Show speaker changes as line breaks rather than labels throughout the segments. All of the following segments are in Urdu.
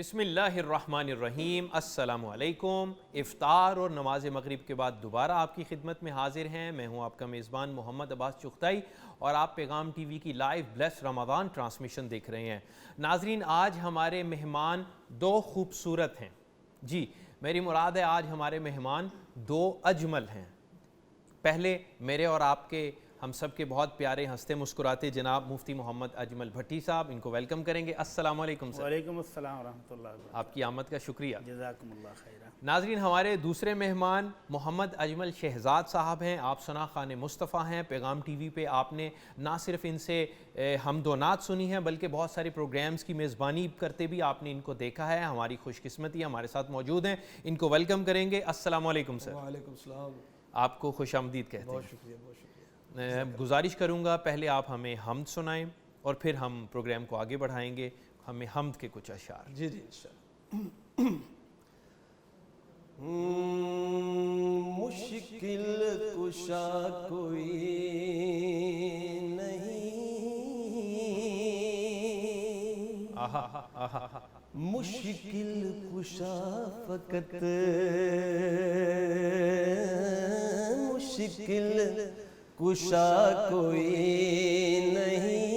بسم اللہ الرحمن الرحیم۔ السلام علیکم۔ افطار اور نماز مغرب کے بعد دوبارہ آپ کی خدمت میں حاضر ہیں۔ میں ہوں آپ کا میزبان محمد عباس چغتائی اور آپ پیغام ٹی وی کی لائیو بلیس رمضان ٹرانسمیشن دیکھ رہے ہیں۔ ناظرین، آج ہمارے مہمان دو خوبصورت ہیں۔ جی، میری مراد ہے آج ہمارے مہمان دو اجمل ہیں۔ پہلے میرے اور آپ کے ہم سب کے بہت پیارے ہنستے مسکراتے جناب مفتی محمد اجمل بھٹی صاحب، ان کو ویلکم کریں گے۔ السلام علیکم سر۔
وعلیکم السلام ورحمۃ اللہ وبرکاتہ۔
آپ کی آمد کا شکریہ۔
جزاکم اللہ خیرہ۔
ناظرین، ہمارے دوسرے مہمان محمد اجمل شہزاد صاحب ہیں۔ آپ ثنا خوان مصطفیٰ ہیں۔ پیغام ٹی وی پہ آپ نے نہ صرف ان سے حمد و نعت سنی ہے بلکہ بہت سارے پروگرامز کی میزبانی کرتے بھی آپ نے ان کو دیکھا ہے۔ ہماری خوش قسمتی ہمارے ساتھ موجود ہیں، ان کو ویلکم کریں گے۔ السلام علیکم سر۔
وعلیکم السلام۔
آپ کو خوش آمدید کہتے ہیں۔
بہت شکریہ، بہت شکریہ۔
گزارش کروں گا پہلے آپ ہمیں حمد سنائیں اور پھر ہم پروگرام کو آگے بڑھائیں گے۔ ہمیں حمد کے کچھ اشعار۔
جی جی انشاءاللہ۔ مشکل کشا کوئی نہیں، مشکل کشا فقط مشکل کشا کوئی نہیں،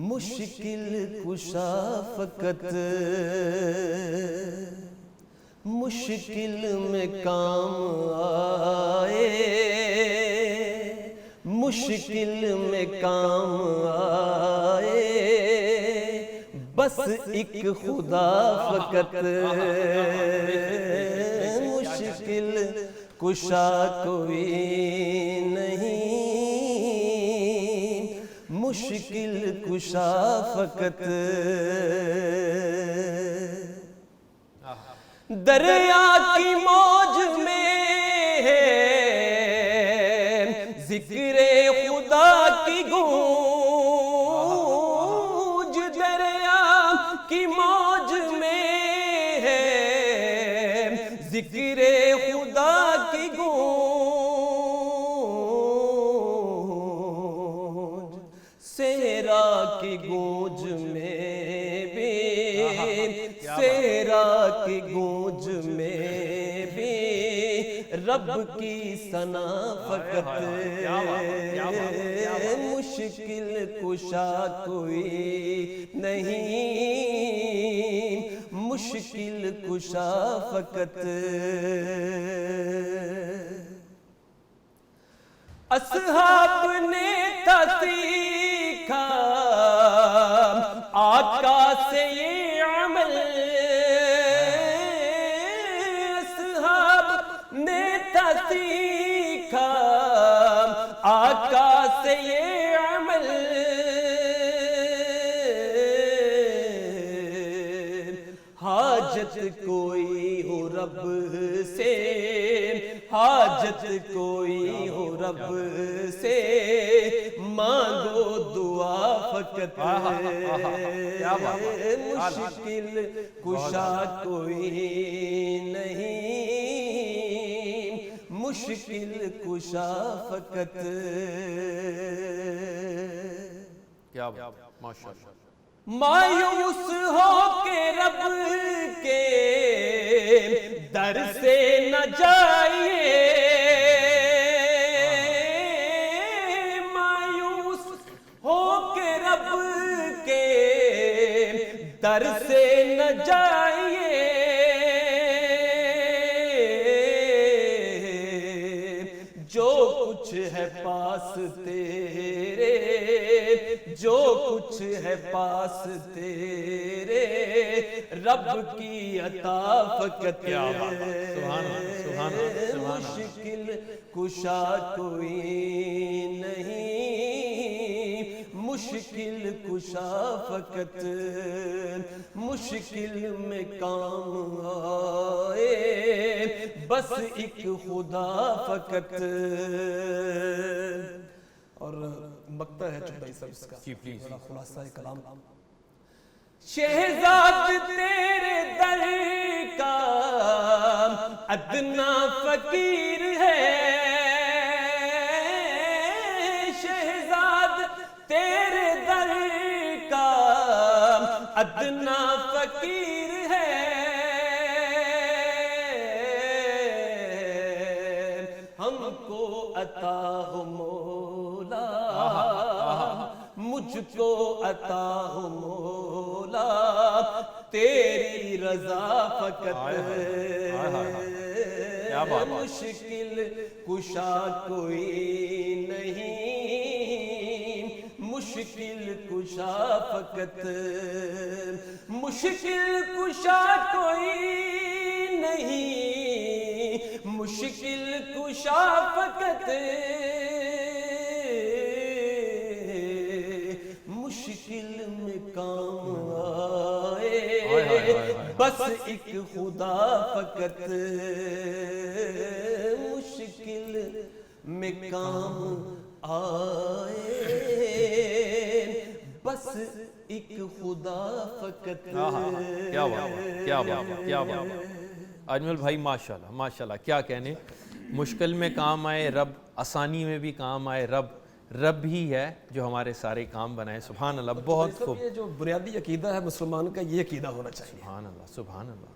مشکل کشا فقط مشکل میں کام آئے، مشکل میں کام آئے، بس ایک خدا فقط مشکل کشا کوئی نہیں، مشکل کشا فقط دریا کی موج میں ہے ذکر خدا کی گونج، دریا کی موج میں ہے ذکر خدا کی گونج، صحرا کی گونج میں بھی، صحرا کی گونج میں بھی رب کی ثنا فقط مشکل کشا کوئی نہیں، مشکل کشا فقط اصحاب نے سیکھا آقا سے یہ عمل، اصحاب نے سیکھا آقا سے یہ عمل، حاجت کوئی ہو رب سے، حاجت کوئی ہو رب سے، مانگو دعا فقط مشکل کشا کوئی نہیں، مشکل کشا فقط
کیا بات، ماشاءاللہ۔
مایوس ہو کے رب کے در سے نہ جائیے، مایوس ہو کے رب کے در سے نہ جائیے، جو کچھ ہے پاس تیرے، جو کچھ ہے پاس تیرے رب کی عطا فقط مشکل کشا کوئی نہیں، مشکل کشا فقط مشکل میں کام آئے، بس ایک خدا فقط۔ اور مقطع ہے چوتھائی سب اس کا، خلاصہ کلام۔ شہزاد تیرے در کا ادنا فقیر ہے، شہزاد تیرے در کا ادنا فقیر ہیں، ہم کو عطا ہو مولا، مجھ کو عطا ہو مولا، تیری رضا فقط مشکل کشا کوئی نہیں، مشکل کشا فقط، مشکل کشا کوئی نہیں، مشکل کشا فقط، مشکل میں کام آئے بس ایک خدا فقط، مشکل میں کام آئے بس ایک خدا فقط۔
کیا بات، کیا بات، کیا بات۔ اجمل بھائی ماشاءاللہ ماشاءاللہ، کیا کہنے، مشکل میں کام آئے رب، آسانی میں بھی کام آئے رب، رب ہی ہے جو ہمارے سارے کام بنائے۔ سبحان اللہ، بہت خوب۔
یہ جو بنیادی عقیدہ ہے مسلمان کا، یہ عقیدہ ہونا چاہیے۔
سبحان اللہ، سبحان اللہ۔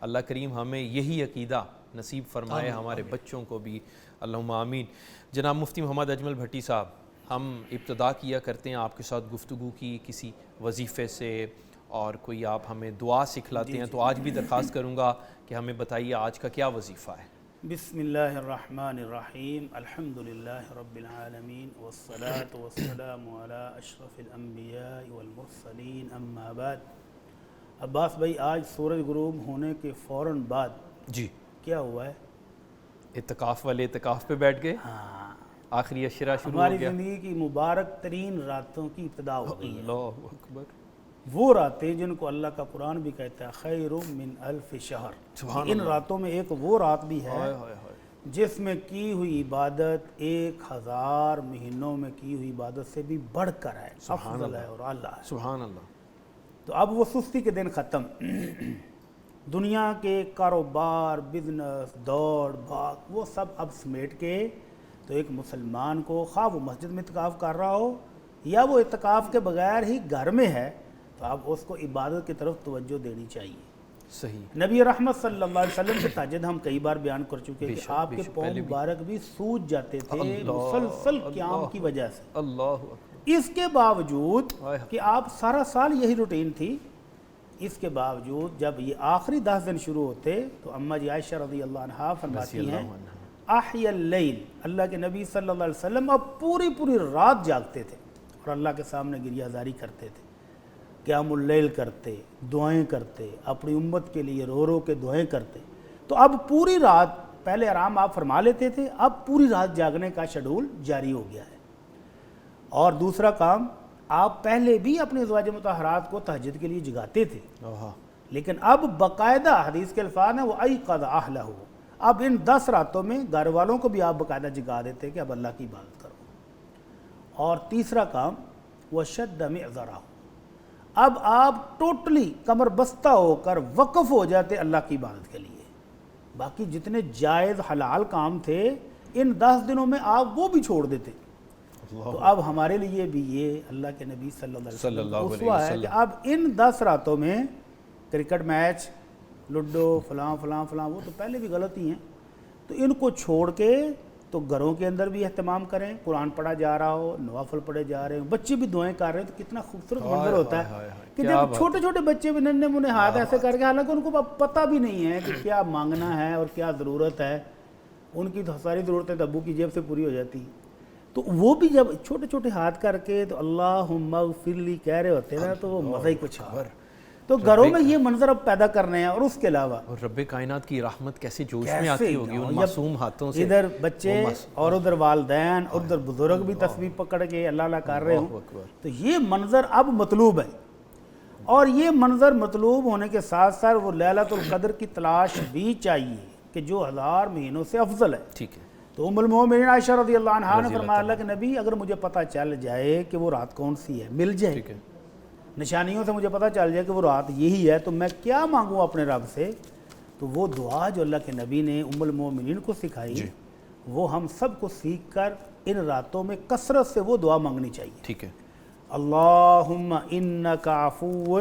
اللہ کریم ہمیں یہی عقیدہ نصیب فرمائے، ہمارے بچوں کو بھی، اللہم آمین۔ جناب مفتی محمد اجمل بھٹی صاحب، ہم ابتدا کیا کرتے ہیں آپ کے ساتھ گفتگو کی کسی وظیفے سے، اور کوئی آپ ہمیں دعا سکھلاتے ہیں، تو آج بھی درخواست کروں گا کہ ہمیں بتائیے آج کا کیا وظیفہ ہے۔
بسم اللہ الرحمن الرحیم، الحمدللہ رب العالمین، والصلاة والسلام علی اشرف الانبیاء والمرسلین، اما بعد۔ عباس بھائی، آج سورج غروب ہونے کے فوراً بعد
جی
کیا ہوا ہے؟
اعتکاف والے اعتکاف پہ بیٹھ گئے،
ہاں،
آخری عشرہ شروع ہو
ہماری
گیا۔
زندگی کی مبارک ترین راتوں کی ابتدا ہو گئی ہے،
اللہ اکبر،
وہ راتیں جن کو اللہ کا قرآن بھی کہتا ہے خیر من الف شہر۔
سبحان
ان راتوں میں ایک وہ رات بھی ہے
ہائے ہائے ہائے،
جس میں کی ہوئی عبادت 1000 مہینوں میں کی ہوئی عبادت سے بھی بڑھ کر ہے، افضل ہے اور اعلیٰ ہے۔
سبحان اللہ۔
تو اب وہ سستی کے دن ختم، دنیا کے کاروبار، بزنس، دوڑ بھاگ، وہ سب اب سمیٹ کے تو ایک مسلمان کو، خواہ وہ مسجد میں اعتکاف کر رہا ہو یا وہ اعتکاف کے بغیر ہی گھر میں ہے، تو اب اس کو عبادت کی طرف توجہ دینی چاہیے۔
صحیح،
نبی رحمت صلی اللہ علیہ وسلم کے تہجد ہم کئی بار بیان کر چکے کہ آپ کے پاؤں مبارک بھی سوج جاتے تھے مسلسل قیام کی وجہ سے۔
اللہ اکبر۔
اس کے باوجود کہ آپ سارا سال یہی روٹین تھی، اس کے باوجود جب یہ آخری 10 دن شروع ہوتے تو اماں جی عائشہ رضی اللہ عنہا فرماتی ہیں احیا اللیل، اللہ کے نبی صلی اللہ علیہ وسلم اب پوری رات جاگتے تھے اور اللہ کے سامنے گریہ زاری کرتے تھے، قیام اللیل کرتے، دعائیں کرتے، اپنی امت کے لیے رو رو کے دعائیں کرتے۔ تو اب پوری رات، پہلے آرام آپ فرما لیتے تھے، اب پوری رات جاگنے کا شیڈول جاری ہو گیا ہے۔ اور دوسرا کام، آپ پہلے بھی اپنے ازواج مطہرات کو تہجد کے لیے جگاتے تھے، لیکن اب باقاعدہ حدیث کے الفاظ ہیں وہ ایقظ اہلہ، اب ان 10 راتوں میں گھر والوں کو بھی آپ باقاعدہ جگا دیتے کہ اب اللہ کی عبادت کرو۔ اور تیسرا کام، وشد معذرہ، اب آپ ٹوٹلی کمر بستہ ہو کر وقف ہو جاتے اللہ کی عبادت کے لیے۔ باقی جتنے جائز حلال کام تھے ان 10 دنوں میں آپ وہ بھی چھوڑ دیتے۔ تو اب ہمارے لیے بھی یہ اللہ کے نبی صلی اللہ علیہ وسلم کا اسوہ ہے کہ اب ان 10 راتوں میں کرکٹ میچ، لڈو، فلاں فلاں فلاں، وہ تو پہلے بھی غلطی ہیں، تو ان کو چھوڑ کے تو گھروں کے اندر بھی اہتمام کریں، قرآن پڑھا جا رہا ہو، نوافل پڑھے جا رہے ہوں، بچے بھی دعائیں کر رہے ہیں، تو کتنا خوبصورت منظر ہوتا ہے کہ جب چھوٹے چھوٹے بچے بھی ننھے منھے ہاتھ ایسے کر کے، حالانکہ ان کو پتہ بھی نہیں ہے کہ کیا مانگنا ہے اور کیا ضرورت ہے، ان کی تو ساری ضرورتیں ابو کی جیب سے پوری ہو جاتی ہیں، تو وہ بھی جب چھوٹے چھوٹے ہاتھ کر کے تو اللہم اغفر لی کہہ رہے ہوتے ہیں نا، تو وہ مزہ ہی کچھ اور۔ تو گھروں میں یہ منظر اب پیدا کرنے ہیں، اور اس کے علاوہ
اور رب کائنات کی رحمت کیسے جوش میں آتی ہوگی ان معصوم ہاتھوں سے،
ادھر بچے اور ادھر والدین اور ادھر بزرگ بھی تسبیح پکڑ کے اللہ اللہ کر رہے ہوں، تو یہ منظر اب مطلوب ہے۔ اور یہ منظر مطلوب ہونے کے ساتھ ساتھ وہ لیلۃ القدر کی تلاش بھی چاہیے کہ جو 1000 مہینوں سے افضل ہے۔
ٹھیک ہے،
تو ام المومنین عائشہ رضی اللہ عنہا نے فرمایا اللہ کے نبی اگر مجھے پتہ چل جائے کہ وہ رات کون سی ہے، مل جائے، نشانیوں سے مجھے پتہ چل جائے کہ وہ رات یہی ہے، تو میں کیا مانگوں اپنے رب سے؟ تو وہ دعا جو اللہ کے نبی نے ام المومنین کو سکھائی، وہ ہم سب کو سیکھ کر ان راتوں میں کثرت سے وہ دعا مانگنی چاہیے۔
ٹھیک ہے،
اللہم انک عفو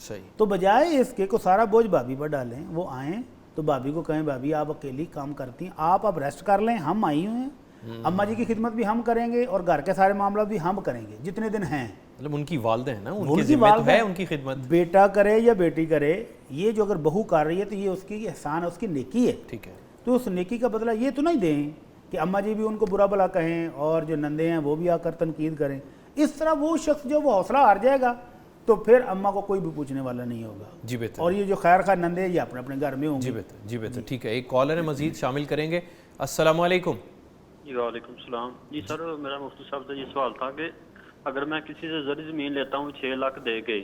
صحیح.
تو بجائے اس کے کو سارا بوجھ بھابھی پر ڈالیں، وہ آئیں تو بھابھی کو کہیں بھابھی آپ اکیلی کام کرتی ہیں، آپ اب ریسٹ کر لیں، ہم آئی ہوئے ہیں، اماں جی کی خدمت بھی ہم کریں گے اور گھر کے سارے معاملات بھی ہم کریں گے جتنے دن ہیں.
مطلب ان کی والدہ ہیں نا، ان
ان
کی
کی
ذمہ تو
والدہ
ہے ان کی خدمت.
بیٹا کرے یا بیٹی کرے، یہ جو اگر بہو کر رہی ہے تو یہ اس کی احسان ہے، اس کی نیکی ہے.
ٹھیک ہے.
تو اس نیکی کا بدلہ یہ تو نہیں دیں کہ اماں جی بھی ان کو برا بھلا کہیں اور جو نندے ہیں وہ بھی آ کر تنقید کریں. اس طرح وہ شخص جو وہ حوصلہ ہار جائے گا تو پھر اماں کو کوئی بھی پوچھنے والا نہیں ہوگا.
جی بہتر.
اور یہ جو خیر خواہ نندے یہ اپنے اپنے گھر میں ہوں
جی
گے.
بہتر. جی بہتر. ٹھیک ہے، ایک کالر ہے مزید شامل کریں گے. السلام علیکم.
جی وعلیکم السلام. جی سر، میرا مفتی صاحب سے یہ سوال تھا کہ اگر میں کسی سے زرعی زمین لیتا ہوں 6 لاکھ دے کے،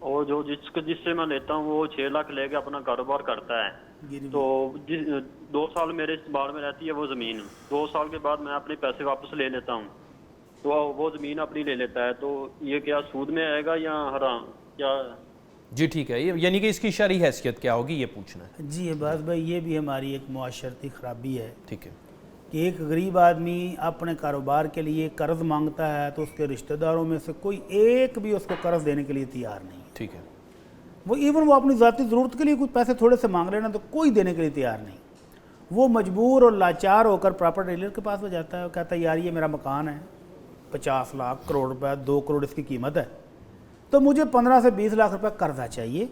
اور جو جس سے میں لیتا ہوں وہ 6 لاکھ لے کے اپنا کاروبار کرتا ہے، تو 2 سال میرے استعمال میں رہتی ہے وہ زمین، 2 سال کے بعد میں اپنے پیسے واپس لے لیتا ہوں تو وہ زمین اپنی لے لیتا ہے، تو یہ کیا سود میں آئے گا یا حرام کیا؟
جی ٹھیک ہے، یعنی کہ اس کی شرعی حیثیت کیا ہوگی یہ پوچھنا ہے.
جی عباس بھائی، یہ بھی ہماری ایک معاشرتی خرابی ہے
ٹھیک ہے.
کہ ایک غریب آدمی اپنے کاروبار کے لیے قرض مانگتا ہے تو اس کے رشتہ داروں میں سے کوئی ایک بھی اس کو قرض دینے کے لیے تیار نہیں.
ٹھیک ہے.
وہ اپنی ذاتی ضرورت کے لیے کچھ پیسے تھوڑے سے مانگ لینا تو کوئی دینے کے لیے تیار نہیں. وہ مجبور اور لاچار ہو کر پراپرٹی ڈیلر کے پاس وہ جاتا ہے اور کہتا ہے یار یہ میرا مکان ہے، 50 لاکھ کروڑ روپے 2 کروڑ اس کی قیمت ہے، تو مجھے 15 سے 20 لاکھ روپے قرضہ چاہیے،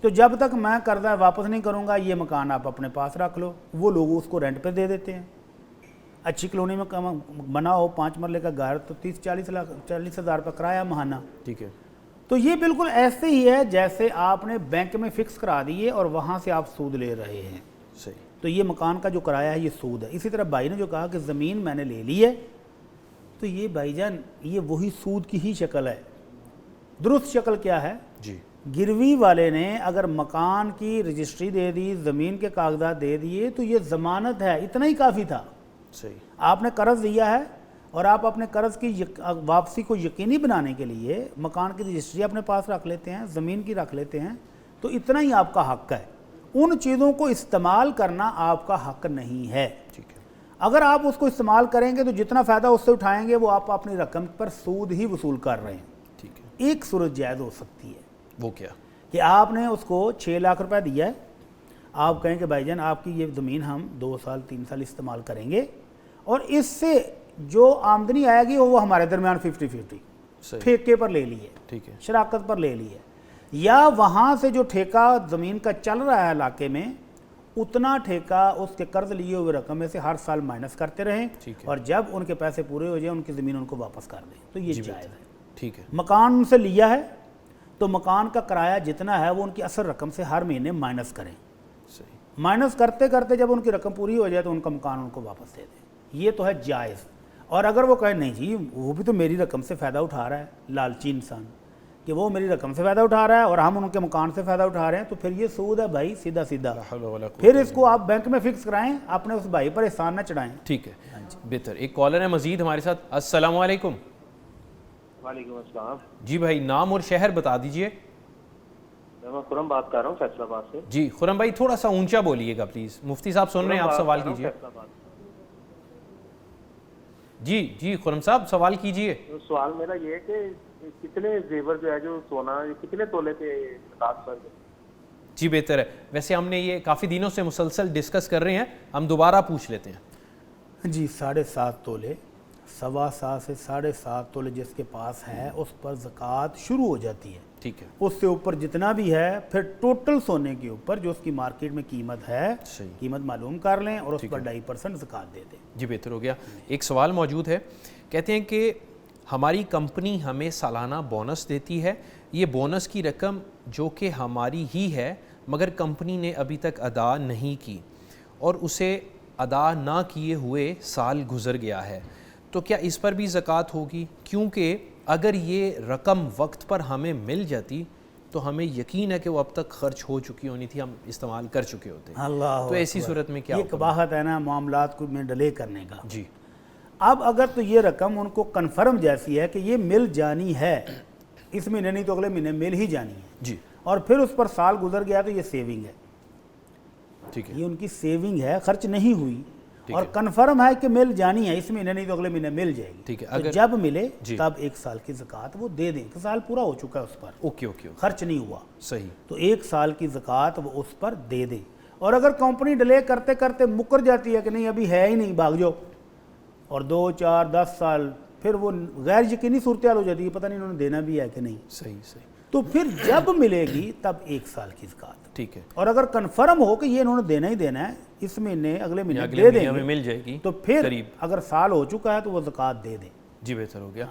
تو جب تک میں قرضہ واپس نہیں کروں گا یہ مکان آپ اپنے پاس رکھ لو. وہ لوگ اس کو رینٹ پہ دے دیتے ہیں. اچھی کالونی میں بنا ہو 5 مرلے کا گھر تو 30-40 ہزار روپے کرایہ ماہانہ.
ٹھیک ہے.
تو یہ بالکل ایسے ہی ہے جیسے آپ نے بینک میں فکس کرا دیے اور وہاں سے آپ سود لے رہے ہیں.
صحیح.
تو یہ مکان کا جو کرایہ ہے یہ سود ہے. اسی طرح بھائی نے جو کہا کہ زمین میں نے لے لی ہے تو یہ بھائی جان یہ وہی سود کی ہی شکل ہے. درست شکل کیا ہے؟
جی.
گروی والے نے اگر مکان کی رجسٹری دے دی، زمین کے کاغذات دے دیے تو یہ ضمانت ہے، اتنا ہی کافی تھا.
صحیح.
آپ نے قرض دیا ہے اور آپ اپنے قرض کی واپسی کو یقینی بنانے کے لیے مکان کی رجسٹری اپنے پاس رکھ لیتے ہیں، زمین کی رکھ لیتے ہیں، تو اتنا ہی آپ کا حق ہے. ان چیزوں کو استعمال کرنا آپ کا حق نہیں ہے.
ٹھیک ہے.
اگر آپ اس کو استعمال کریں گے تو جتنا فائدہ اس سے اٹھائیں گے وہ آپ اپنی رقم پر سود ہی وصول کر رہے ہیں.
ٹھیک ہے.
ایک صورت جائز ہو سکتی ہے.
وہ کیا؟
کہ آپ نے اس کو 6 لاکھ روپے دیا ہے، آپ کہیں کہ بھائی جان آپ کی یہ زمین ہم 2 سال 3 سال استعمال کریں گے اور اس سے جو آمدنی آئے گی وہ ہمارے درمیان 50-50 ٹھیکے پر لے لی ہے.
ٹھیک ہے.
شراکت پر لے لی ہے. یا وہاں سے جو ٹھیکہ زمین کا چل رہا ہے علاقے میں اتنا ٹھیکہ اس کے قرض لیے ہوئے رقم میں سے ہر سال مائنس کرتے رہیں اور جب ان کے پیسے پورے ہو جائیں ان کی زمین ان کو واپس کر دیں. تو یہ جائز ہے.
ٹھیک ہے.
مکان ان سے لیا ہے تو مکان کا کرایہ جتنا ہے وہ ان کی اصل رقم سے ہر مہینے مائنس کریں.
صحیح.
مائنس کرتے کرتے جب ان کی رقم پوری ہو جائے تو ان کا مکان ان کو واپس دے دیں. یہ تو ہے جائز. اور اگر وہ کہیں نہیں جی وہ بھی تو میری رقم سے فائدہ اٹھا رہا ہے، لالچی انسان کہ وہ میری رقم سے فائدہ اٹھا رہا ہے اور ہم ان کے مکان سے فائدہ اٹھا رہے ہیں، تو پھر یہ سود ہے بھائی سیدھا سیدھا. پھر اس کو آپ بینک میں فکس کرائیں، اپنے اس بھائی پر احسان نہ چڑھائیں.
ٹھیک ہے. بہتر. ایک کالر ہے مزید ہمارے ساتھ. السلام علیکم.
وعلیکم السلام.
جی بھائی نام اور شہر بتا دیجئے.
میں خرم بات کر رہا ہوں فیصل آباد سے.
جی خرم بھائی تھوڑا سا اونچا بولیے گا پلیز، مفتی صاحب سن رہے ہیں، آپ سوال کیجئے. جی خرم صاحب سوال کیجئے.
سوال میرا یہ ہے کہ کتنے زیور جو ہے جو سونا کتنے تولے پہ نکاح کر؟
جی بہتر ہے. ویسے ہم نے یہ کافی دنوں سے مسلسل ڈسکس کر رہے ہیں، ہم دوبارہ پوچھ لیتے ہیں.
جی 7.5 تولے، 7.25 سے 7.5 تولے جس کے پاس ہے اس پر زکوٰۃ شروع ہو جاتی ہے.
ٹھیک ہے.
اس سے اوپر جتنا بھی ہے پھر ٹوٹل سونے کے اوپر جو اس کی مارکیٹ میں قیمت ہے قیمت معلوم کر لیں اور اس پر 2.5% زکوٰۃ دے دیں.
جی بہتر ہو گیا. ایک سوال موجود ہے، کہتے ہیں کہ ہماری کمپنی ہمیں سالانہ بونس دیتی ہے، یہ بونس کی رقم جو کہ ہماری ہی ہے مگر کمپنی نے ابھی تک ادا نہیں کی اور اسے ادا نہ کیے ہوئے سال گزر گیا ہے، تو کیا اس پر بھی زکوٰۃ ہوگی؟ کیونکہ اگر یہ رقم وقت پر ہمیں مل جاتی تو ہمیں یقین ہے کہ وہ اب تک خرچ ہو چکی ہونی تھی، ہم استعمال کر چکے ہوتے. تو ایسی صورت میں کیا؟
یہ قباحت ہے نا معاملات کو میں ڈیلے کرنے کا.
جی.
اب اگر تو یہ رقم ان کو کنفرم جیسی ہے کہ یہ مل جانی ہے، اس مہینے نہیں تو اگلے مہینے مل ہی جانی ہے،
جی،
اور پھر اس پر سال گزر گیا تو یہ سیونگ ہے.
ٹھیک ہے.
یہ ان کی سیونگ ہے، خرچ نہیں ہوئی. اور کنفرم ہے کہ مل جانی ہے اس مہینے نہیں تو اگلے مہینے مل جائے گی.
ٹھیک ہے.
اگر جب ملے تب 1 سال کی زکوٰۃ وہ دے دیں. 1 سال پورا ہو چکا ہے اس پر,
اوکے اوکے,
خرچ نہیں ہوا,
صحیح,
تو 1 سال کی زکوٰۃ وہ اس پر دے دیں. اور اگر کمپنی ڈیلے کرتے کرتے مکر جاتی ہے کہ نہیں ابھی ہے ہی نہیں, بھاگ جاؤ, اور 2 4 10 سال, پھر وہ غیر یقینی صورتحال ہو جاتی ہے, پتہ نہیں انہوں نے دینا بھی ہے کہ نہیں.
صحیح صحیح,
تو پھر جب ملے گی تب 1 سال کی زکوٰۃ.
ٹھیک ہے.
اور اگر کنفرم ہو کہ یہ انہوں نے دینا ہی دینا ہے اس مہینے اگلے مہینے
اگلے
دے
مہینے
دیں
میں
گے,
مل جائے گی
تو پھر
قریب.
اگر سال ہو چکا ہے تو وہ زکوٰۃ دے دیں.
جی بہتر ہو گیا.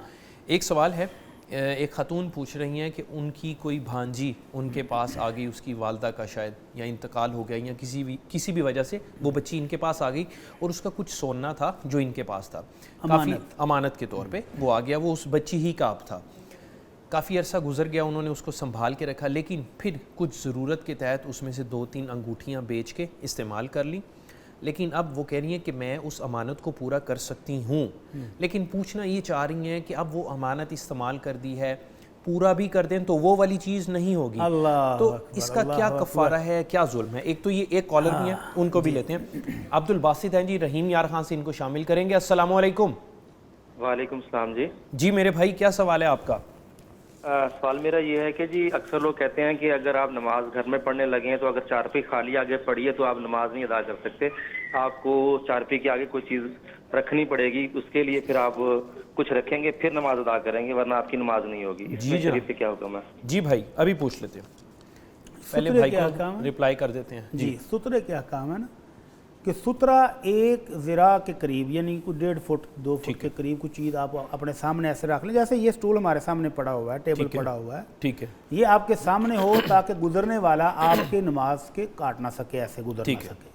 ایک سوال ہے, ایک خاتون پوچھ رہی ہیں کہ ان کی کوئی بھانجی ان کے پاس آ گئی, اس کی والدہ کا شاید یا انتقال ہو گیا یا کسی بھی وجہ سے وہ بچی ان کے پاس آ گئی, اور اس کا کچھ سونا تھا جو ان کے پاس تھا, کافی امانت کے طور پہ وہ آ گیا, وہ اس بچی ہی کا اب تھا. کافی عرصہ گزر گیا, انہوں نے اس کو سنبھال کے رکھا, لیکن پھر کچھ ضرورت کے تحت اس میں سے 2-3 انگوٹھیاں بیچ کے استعمال کر لیں. لیکن اب وہ کہہ رہی ہیں کہ میں اس امانت کو پورا کر سکتی ہوں, لیکن پوچھنا یہ چاہ رہی ہیں کہ اب وہ امانت استعمال کر دی ہے, پورا بھی کر دیں تو وہ والی چیز نہیں ہوگی, تو اس کا کیا کفارہ ہے, کیا ظلم ہے؟ ایک تو یہ ایک کالر بھی ہیں, ان کو بھی لیتے ہیں. عبد الباسط ہیں جی, رحیم یار خان سے ان کو شامل کریں گے. السلام علیکم.
وعلیکم السلام جی.
جی میرے بھائی, کیا سوال ہے آپ کا؟
سوال میرا یہ ہے کہ جی اکثر لوگ کہتے ہیں کہ اگر آپ نماز گھر میں پڑھنے لگے ہیں تو اگر چارپائی خالی آگے پڑی ہے تو آپ نماز نہیں ادا کر سکتے, آپ کو چارپائی کے آگے کوئی چیز رکھنی پڑے گی, اس کے لیے پھر آپ کچھ رکھیں گے پھر نماز ادا کریں گے, ورنہ آپ کی نماز نہیں ہوگی. اس میں شریعت سے کیا حکم ہے؟
جی بھائی ابھی پوچھ لیتے ہیں, پہلے بھائی کو ریپلائی کر دیتے ہیں.
جی سترے کے احکام ہے نا کہ سترہ 1 ذراع کے قریب, یعنی کوئی 1.5 فٹ 2 فٹ کے قریب کوئی چیز آپ اپنے سامنے ایسے رکھ لیں, جیسے یہ سٹول ہمارے سامنے پڑا ہوا ہے, ٹیبل پڑا ہوا ہے,
ٹھیک ہے,
یہ آپ کے سامنے ہو تاکہ گزرنے والا آپ کے نماز کے کاٹ نہ سکے, ایسے گزر نہ سکے,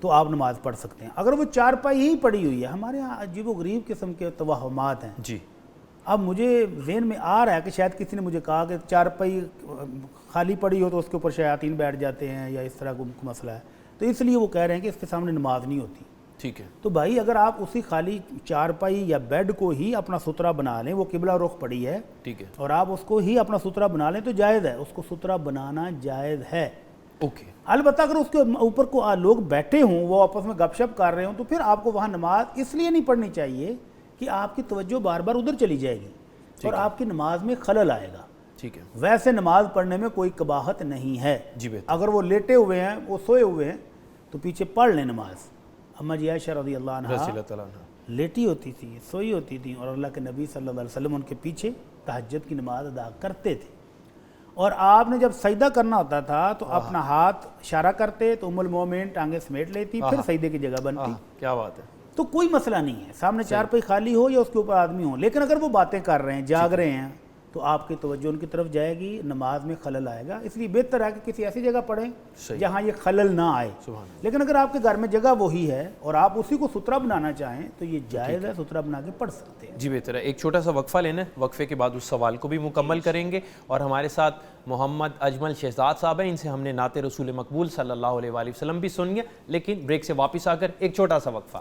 تو آپ نماز پڑھ سکتے ہیں. اگر وہ چارپائی ہی پڑی ہوئی ہے, ہمارے یہاں عجیب و غریب قسم کے توہمات ہیں.
جی
اب مجھے ذہن میں آ رہا ہے کہ شاید کسی نے مجھے کہا کہ چارپائی خالی پڑی ہو تو اس کے اوپر شیاطین بیٹھ جاتے ہیں یا اس طرح کا مسئلہ ہے, تو اس لیے وہ کہہ رہے ہیں کہ اس کے سامنے نماز نہیں ہوتی.
ٹھیک ہے,
تو بھائی اگر آپ اسی خالی چارپائی یا بیڈ کو ہی اپنا سترہ بنا لیں, وہ قبلہ رخ پڑی ہے,
ٹھیک ہے,
اور آپ اس کو ہی اپنا سترہ بنا لیں تو جائز ہے, اس کو سترہ بنانا جائز ہے.
اوکے.
البتہ اگر اس کے اوپر کو لوگ بیٹھے ہوں, وہ آپس میں گپ شپ کر رہے ہوں, تو پھر آپ کو وہاں نماز اس لیے نہیں پڑھنی چاہیے کہ آپ کی توجہ بار بار ادھر چلی جائے گی اور آپ کی نماز میں خلل آئے گا.
ٹھیک ہے,
ویسے نماز پڑھنے میں کوئی قباحت نہیں ہے.
جی بہتر.
اگر وہ لیٹے ہوئے ہیں, وہ سوئے ہوئے ہیں, تو پیچھے پڑھ لیں نماز. اماں جی عائشہ رضی اللہ عنہا لیٹی ہوتی تھی, سوئی ہوتی تھی, اور اللہ کے نبی صلی اللہ علیہ وسلم ان کے پیچھے تہجد کی نماز ادا کرتے تھے, اور آپ نے جب سجدہ کرنا ہوتا تھا تو اپنا ہاتھ اشارہ کرتے تو ام المومنین ٹانگیں سمیٹ لیتی, پھر سجدے کی جگہ بنتی.
کیا بات ہے.
تو کوئی مسئلہ نہیں ہے, سامنے چارپائی خالی ہو یا اس کے اوپر آدمی ہو, لیکن اگر وہ باتیں کر رہے ہیں, جاگ رہے ہیں, تو آپ کی توجہ ان کی طرف جائے گی, نماز میں خلل آئے گا. اس لیے بہتر ہے کہ کسی ایسی جگہ پڑھیں جہاں یہ خلل نہ آئے. لیکن اگر آپ کے گھر میں جگہ وہی ہے اور آپ اسی کو سترہ بنانا چاہیں تو یہ جائز ہے, سترہ بنا کے پڑھ سکتے ہیں.
جی بہتر ہے. ایک چھوٹا سا وقفہ لینا ہے, وقفے کے بعد اس سوال کو بھی مکمل کریں گے, اور ہمارے ساتھ محمد اجمل شہزاد صاحب ہیں, ان سے ہم نے نعت رسول مقبول صلی اللہ علیہ وآلہ وسلم بھی سن گیا. لیکن بریک سے واپس آ کر ایک چھوٹا سا وقفہ.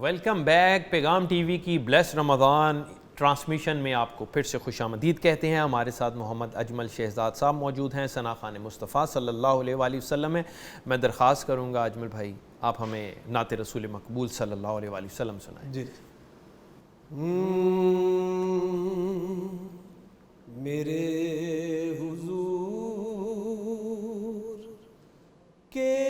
Welcome back. پیغام ٹی وی کی بلیس رمضان ٹرانسمیشن میں آپ کو پھر سے خوش آمدید کہتے ہیں. ہمارے ساتھ محمد اجمل شہزاد صاحب موجود ہیں, ثنا خان مصطفیٰ صلی اللہ علیہ وآلہ وسلم ہے. میں درخواست کروں گا اجمل بھائی آپ ہمیں نعت رسول مقبول صلی اللہ علیہ وآلہ وسلم سنائیں.
جی. میرے حضور کے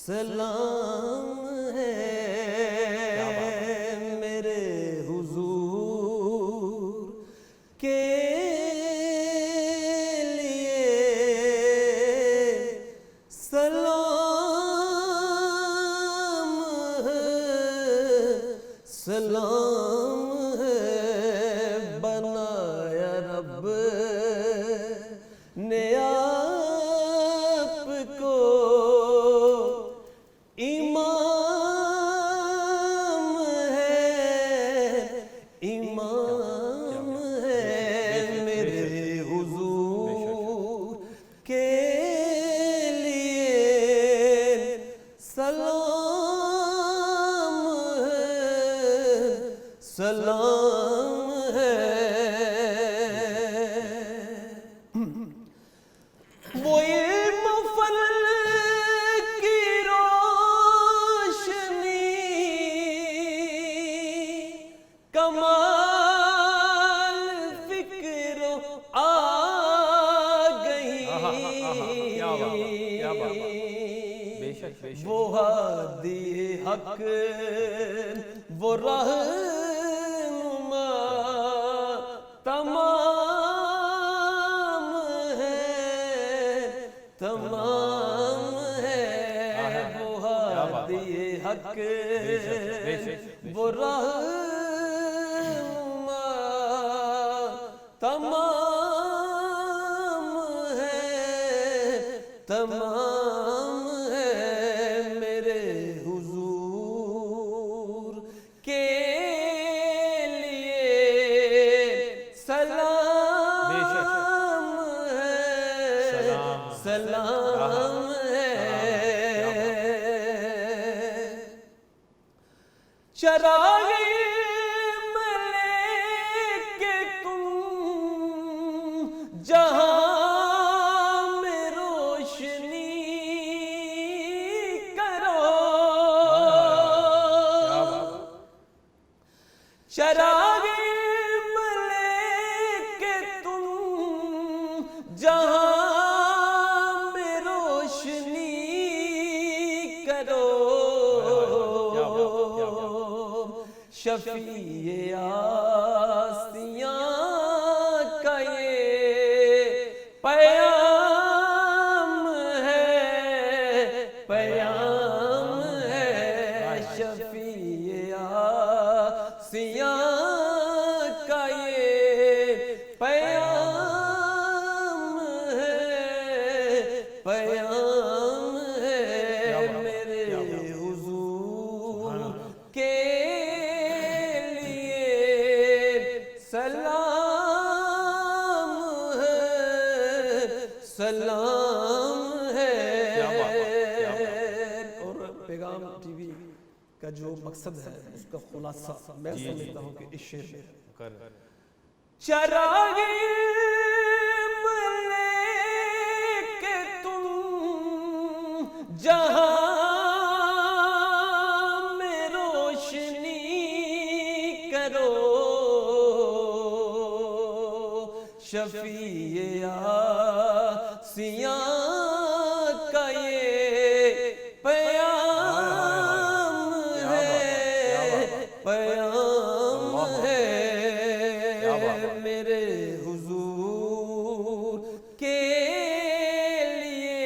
سلام ہے
کے لیے سلام ہے، سلام ہے، بنایا رب نے آپ کو امام ہے، امام ہے، میرے حضور کے لیے سلام ہے، سلام ہے۔ وہ علم فن کی روشنی، کمال فکر آ گئی، وہ ہادی حق، وہ رہنما تمام ہے، تمام ہے، وہ ہادی حق، وہ رہنما تمام ہے، تمام ہے، میرے حضور کے لیے سلام ہے، سلام ہے۔ چراغ میں لے کے تم جہاں میں روشنی کرو، چراغ میں لے کے تم جہاں میں روشنی کرو، شفیع آسیاں کا یہ پیام ہے، پیام ہے، شفیع آسیاں کا یہ پیام ہے، پیام ہے، میرے حضور کے لیے سلام ہے، سلام ہے۔ اور پیغام ٹی وی کا جو مقصد ہے اس کا خلاصہ میں سمجھتا ہوں کہ اس شعر میں چراغ میں لے کے تم جہاں میں روشنی کرو، شفیع آسیاں کا یہ پیام ہے، پیام ہے، میرے حضور کے لیے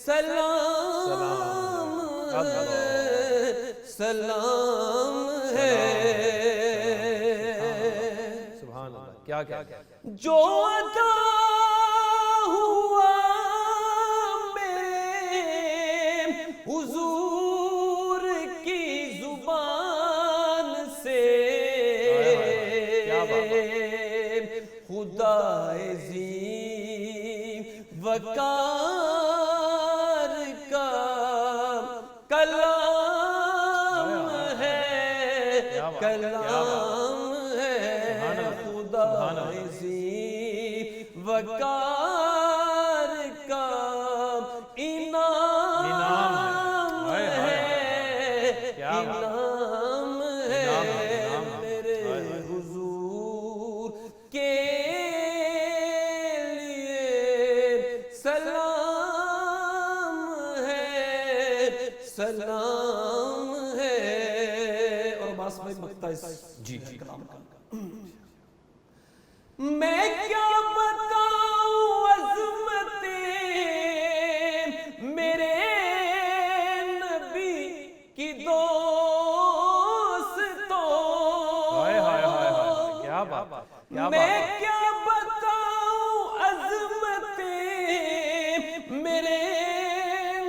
سلام ہے، سلام ہے۔
سبحان اللہ، کیا
جو عطا ہوا میرے حضور کی زبان سے، خدا عظیم وقار کا کلام ہے، کلام ہے، خدا عظیم وقار کا انعام ہے، انعام ہے، میرے حضور کے لیے سلام ہے، سلام ہے۔ اور باس بھائی مقطع اس کلام کا میں کیا بتاؤں عظمتیں میرے نبی کی دوستوں،
کیا بات،
میں کیا بتاؤں عظمتیں میرے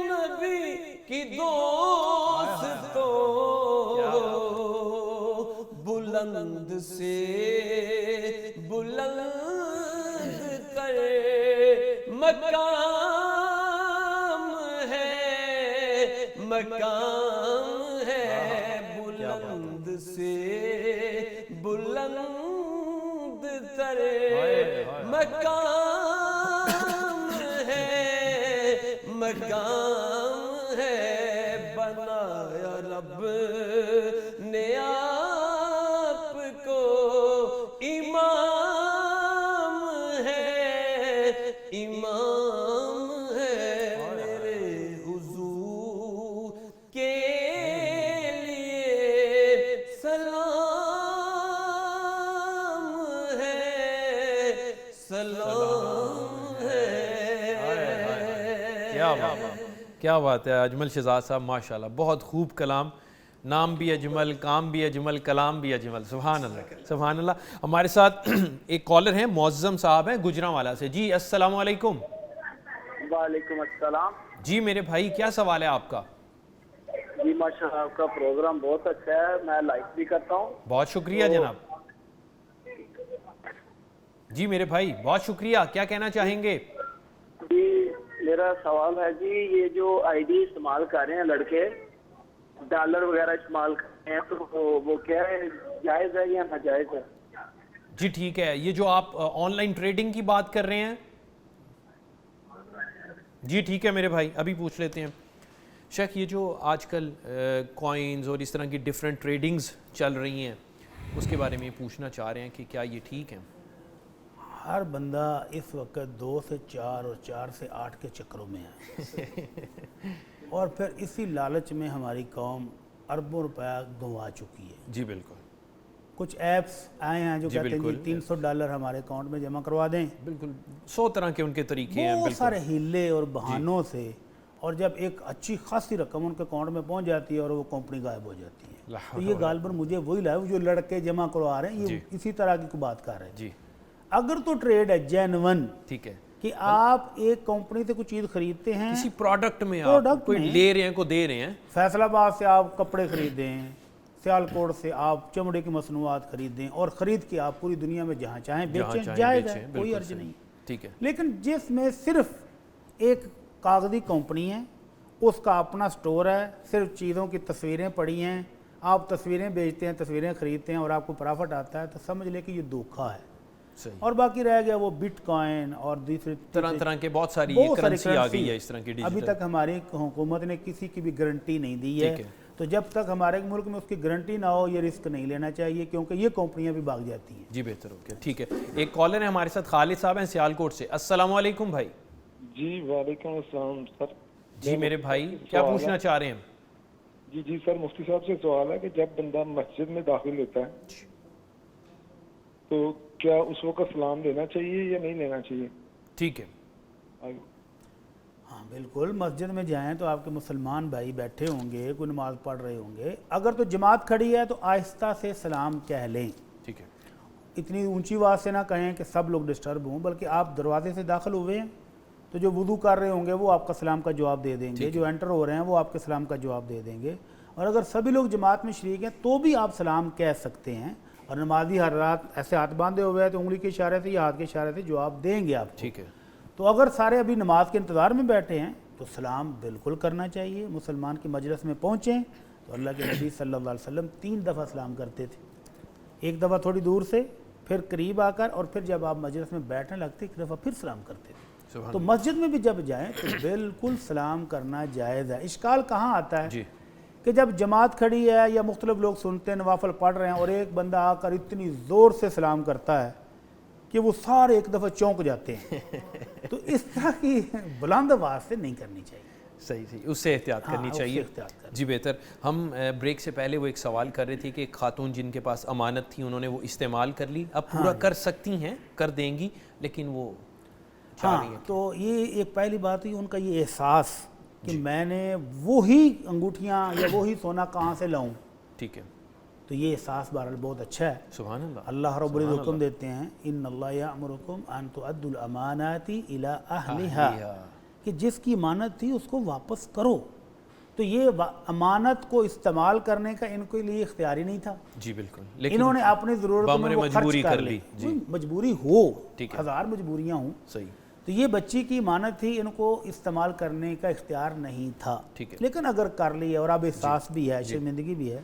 نبی کی دوستوں، بلند سے بلند تر مقام ہے، مقام ہے، بلند سے بلند تر مقام ہے، مقام ہے، بنایا رب نے آپ کو امام ہے، امام ہے، میرے حضور کے لیے سلام ہے، سلام ہے۔
کیا بات ہے اجمل شہزاد صاحب، ماشاءاللہ بہت خوب کلام، نام بھی اجمل، کام بھی اجمل، کلام بھی اجمل، سبحان اللہ سبحان اللہ۔ ہمارے ساتھ ایک کالر ہیں، معظم صاحب ہیں گجرانوالہ سے۔ جی السلام علیکم۔
وعلیکم السلام۔
جی میرے بھائی کیا سوال ہے آپ کا؟
جی ماشاءاللہ آپ کا پروگرام بہت اچھا ہے، میں لائک بھی کرتا ہوں۔
بہت شکریہ جناب۔ جی میرے بھائی بہت شکریہ، کیا کہنا چاہیں گے؟
جی میرا سوال ہے جی، یہ جو آئی ڈی استعمال کر رہے ہیں لڑکے، ڈالر وغیرہ استعمال کر رہے ہیں، تو وہ کیا ہے، جائز ہے یا ناجائز ہے؟
جی ٹھیک ہے، یہ جو آپ آن لائن ٹریڈنگ کی بات کر رہے ہیں، جی ٹھیک ہے میرے بھائی ابھی پوچھ لیتے ہیں۔ شیخ یہ جو آج کل کوائنز اور اس طرح کی ڈیفرنٹ ٹریڈنگز چل رہی ہیں، اس کے بارے میں پوچھنا چاہ رہے ہیں کہ کیا یہ ٹھیک ہے؟
ہر بندہ اس وقت 2 سے 4 اور 4 سے 8 کے چکروں میں ہے، اور پھر اسی لالچ میں ہماری قوم اربوں روپیہ گنوا چکی ہے۔
جی بالکل،
کچھ ایپس آئے ہیں جو کہتے ہیں جی $300 ہمارے اکاؤنٹ میں جمع کروا دیں،
بالکل 100 طرح کے ان کے طریقے ہیں،
بہت
بالکل
سارے ہیلے اور بہانوں سے، اور جب ایک اچھی خاصی رقم ان کے اکاؤنٹ میں پہنچ جاتی ہے اور وہ کمپنی غائب ہو جاتی ہے۔ تو یہ غالباً مجھے وہی لائے جو لڑکے جمع کروا رہے ہیں، یہ اسی طرح کی بات کر رہے ہیں۔
جی
اگر تو ٹریڈ ہے جینون،
ٹھیک ہے
کہ آپ ایک کمپنی سے کوئی چیز خریدتے ہیں،
کسی پروڈکٹ میں آپ کوئی لے رہے ہیں کو دے رہے ہیں،
فیصل آباد سے آپ کپڑے خریدیں، سیالکوٹ سے آپ چمڑے کی مصنوعات خریدیں، اور خرید کے آپ پوری دنیا میں جہاں چاہیں بیچیں، جائز ہے، کوئی عرض نہیں۔
ٹھیک ہے،
لیکن جس میں صرف ایک کاغذی کمپنی ہے، اس کا اپنا سٹور ہے، صرف چیزوں کی تصویریں پڑی ہیں، آپ تصویریں بیچتے ہیں، تصویریں خریدتے ہیں اور آپ کو پرافٹ آتا ہے، تو سمجھ لے کہ یہ دھوکہ ہے۔ اور باقی رہ گیا وہ بٹ کوائن اور دوسری
طرح کے بہت ساری کرنسی آ گئی ہے اس طرح کی ڈیجیٹل۔
ابھی تک ہماری حکومت نے کسی کی بھی گارنٹی نہیں دی ہے، تو جب تک ہمارے ملک میں اس کی گارنٹی نہ ہو یہ رسک نہیں لینا چاہیے، کیونکہ یہ کمپنیاں بھی بھاگ جاتی ہیں۔
جی بہتر ہو گیا، ٹھیک ہے۔ ایک کالر ہے ہمارے ساتھ، خالد صاحب ہیں سیالکوٹ سے۔ السلام علیکم بھائی۔
جی وعلیکم السلام سر۔
جی میرے بھائی کیا پوچھنا چاہ رہے ہیں؟
جی سر، مفتی صاحب سے سوال ہے کہ جب بندہ مسجد میں داخل ہوتا ہے تو کیا اس وقت سلام دینا چاہیے یا نہیں لینا چاہیے؟
ٹھیک ہے،
ہاں بالکل، مسجد میں جائیں تو آپ کے مسلمان بھائی بیٹھے ہوں گے، کوئی نماز پڑھ رہے ہوں گے، اگر تو جماعت کھڑی ہے تو آہستہ سے سلام کہہ لیں،
ٹھیک ہے،
اتنی اونچی آواز سے نہ کہیں کہ سب لوگ ڈسٹرب ہوں، بلکہ آپ دروازے سے داخل ہوئے ہیں تو جو وضو کر رہے ہوں گے وہ آپ کا سلام کا جواب دے دیں گے، جو انٹر ہو رہے ہیں وہ آپ کے سلام کا جواب دے دیں گے، اور اگر سبھی لوگ جماعت میں شریک ہیں تو بھی آپ سلام کہہ سکتے ہیں، اور نمازی ہر رات ایسے ہاتھ باندھے ہوئے ہیں تو انگلی کے اشارے سے یا ہاتھ کے اشارے سے جواب دیں گے آپ کو۔
ٹھیک ہے،
تو اگر سارے ابھی نماز کے انتظار میں بیٹھے ہیں تو سلام بالکل کرنا چاہیے۔ مسلمان کی مجلس میں پہنچیں تو اللہ کے نبی صلی اللہ علیہ وسلم 3 دفعہ سلام کرتے تھے، ایک دفعہ تھوڑی دور سے، پھر قریب آ کر، اور پھر جب آپ مجلس میں بیٹھنے لگتے ایک دفعہ پھر سلام کرتے تھے۔ تو مسجد میں بھی جب جائیں تو بالکل سلام کرنا جائز ہے۔ اشکال کہاں آتا ہے کہ جب جماعت کھڑی ہے یا مختلف لوگ سنتے ہیں، نوافل پڑھ رہے ہیں، اور ایک بندہ آ کر اتنی زور سے سلام کرتا ہے کہ وہ سارے ایک دفعہ چونک جاتے ہیں، تو اس طرح کی بلند آواز سے نہیں کرنی چاہیے۔
صحیح صحیح، اس سے احتیاط کرنی
اس سے
چاہیے.
احتیاط کرنی.
جی بہتر. ہم بریک سے پہلے وہ ایک سوال کر رہے تھے کہ ایک خاتون جن کے پاس امانت تھی انہوں نے وہ استعمال کر لی, اب پورا کر سکتی ہیں, کر دیں گی, لیکن وہ چاہ رہی ہیں.
تو یہ ایک پہلی بات ہوئی ان کا یہ احساس کہ میں نے وہی انگوٹھیاں یا وہی سونا کہاں سے لاؤں.
ٹھیک ہے,
تو یہ احساس بہرحال بہت اچھا ہے.
سبحان اللہ.
اللہ رب العزت حکم دیتے ہیں ان اللہ یأمرکم ان تؤدوا الامانات الی اہلها, کہ جس کی امانت تھی اس کو واپس کرو. تو یہ امانت کو استعمال کرنے کا ان کے لیے اختیاری نہیں تھا.
جی بالکل, لیکن
انہوں نے اپنی ضرورتوں میں وہ خرچ کر لی. مجبوری ہو, ہزار مجبوریاں ہوں,
صحیح,
تو یہ بچی کی امانت تھی, ان کو استعمال کرنے کا اختیار نہیں تھا. لیکن اگر کر لی اور اب احساس بھی ہے, شرمندگی بھی ہے,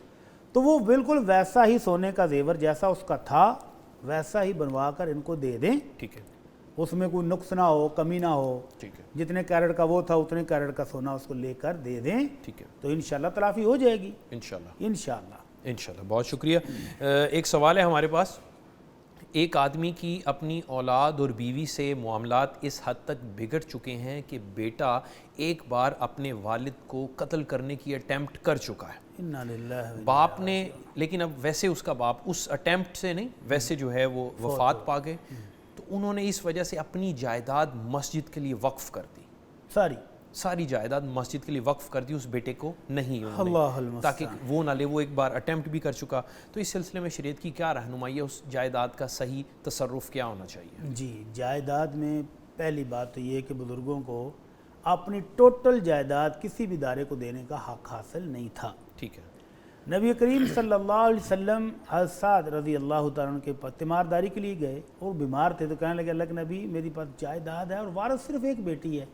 تو وہ بالکل ویسا ہی سونے کا زیور جیسا اس کا تھا ویسا ہی بنوا کر ان کو دے دیں.
ٹھیک ہے,
اس میں کوئی نقص نہ ہو, کمی نہ ہو.
ٹھیک ہے,
جتنے کیرٹ کا وہ تھا اتنے کیرٹ کا سونا اس کو لے کر دے دیں.
ٹھیک ہے,
تو انشاءاللہ تلافی ہو جائے گی.
انشاءاللہ
انشاءاللہ.
بہت شکریہ. ایک سوال ہے ہمارے پاس. ایک آدمی کی اپنی اولاد اور بیوی سے معاملات اس حد تک بگڑ چکے ہیں کہ بیٹا ایک بار اپنے والد کو قتل کرنے کی اٹیمپٹ کر چکا ہے. باپ نے, لیکن اب ویسے اس کا باپ اس اٹیمپٹ سے نہیں, ویسے جو ہے وہ وفات پا گئے, تو انہوں نے اس وجہ سے اپنی جائیداد مسجد کے لیے وقف کر دی. ساری جائیداد مسجد کے لیے وقف کر دی, اس بیٹے کو نہیں, تاکہ وہ نہ لے, وہ ایک بار اٹیمپٹ بھی کر چکا. تو اس سلسلے میں شریعت کی کیا رہنمائی ہے, اس جائیداد کا صحیح تصرف کیا ہونا چاہیے؟
جی, جائیداد میں پہلی بات تو یہ کہ بزرگوں کو اپنی ٹوٹل جائیداد کسی بھی ادارے کو دینے کا حق حاصل نہیں تھا.
ٹھیک ہے.
نبی کریم صلی اللہ علیہ وسلم حضرت سعد رضی اللہ تعالیٰ عنہ کے پاس تیمارداری کے لیے گئے, وہ بیمار تھے, تو کہنے لگے اللہ کے نبی میری پاس جائیداد ہے اور وارث صرف ایک بیٹی ہے,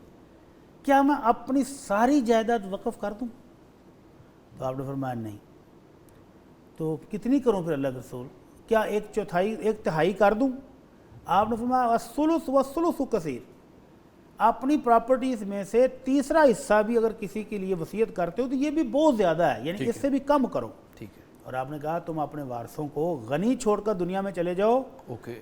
کیا میں اپنی ساری جائیداد وقف کر دوں؟ تو آپ نے فرمایا نہیں. تو کتنی کروں پھر اللہ کے رسول, کیا ایک تہائی کر دوں؟ آپ نے فرمایا الثلث والثلث کثیر, اپنی پراپرٹیز میں سے تیسرا حصہ بھی اگر کسی کے لیے وصیت کرتے ہو تو یہ بھی بہت زیادہ ہے, یعنی اس سے بھی کم کرو.
ٹھیک ہے.
اور آپ نے کہا تم اپنے وارثوں کو غنی چھوڑ کر دنیا میں چلے جاؤ,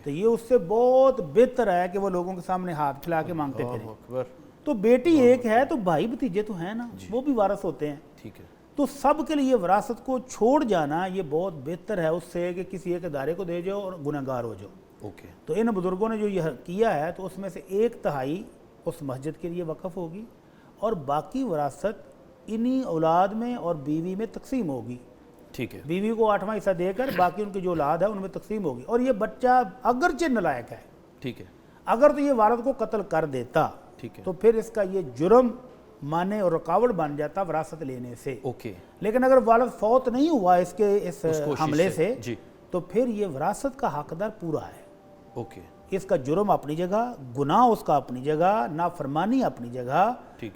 تو یہ اس سے بہت بہتر ہے کہ وہ لوگوں کے سامنے ہاتھ پھیلا کے مانگتے پھریں. تو بیٹی ایک ہے تو بھائی بھتیجے تو ہیں نا, وہ بھی وارث ہوتے ہیں.
ٹھیک ہے.
تو سب کے لیے وراثت کو چھوڑ جانا یہ بہت بہتر ہے اس سے کہ کسی ایک ادارے کو دے جاؤ اور گنہگار ہو جاؤ. تو ان بزرگوں نے جو یہ کیا ہے, تو اس میں سے ایک تہائی اس مسجد کے لیے وقف ہوگی اور باقی وراثت انہی اولاد میں اور بیوی میں تقسیم ہوگی.
ٹھیک ہے.
بیوی کو 8واں حصہ دے کر باقی ان کی جو اولاد ہے ان میں تقسیم ہوگی. اور یہ بچہ اگرچہ نالائق ہے,
ٹھیک ہے,
اگر تو یہ والد کو قتل کر دیتا تو پھر اس کا یہ جرم مانے اور رکاوٹ بن جاتا وراثت لینے سے. لیکن اگر والد فوت نہیں ہوا اس کے اس حملے سے, تو پھر یہ وراثت کا حقدار پورا ہے. اس کا جرم اپنی جگہ, گناہ اس کا اپنی جگہ, نافرمانی اپنی جگہ,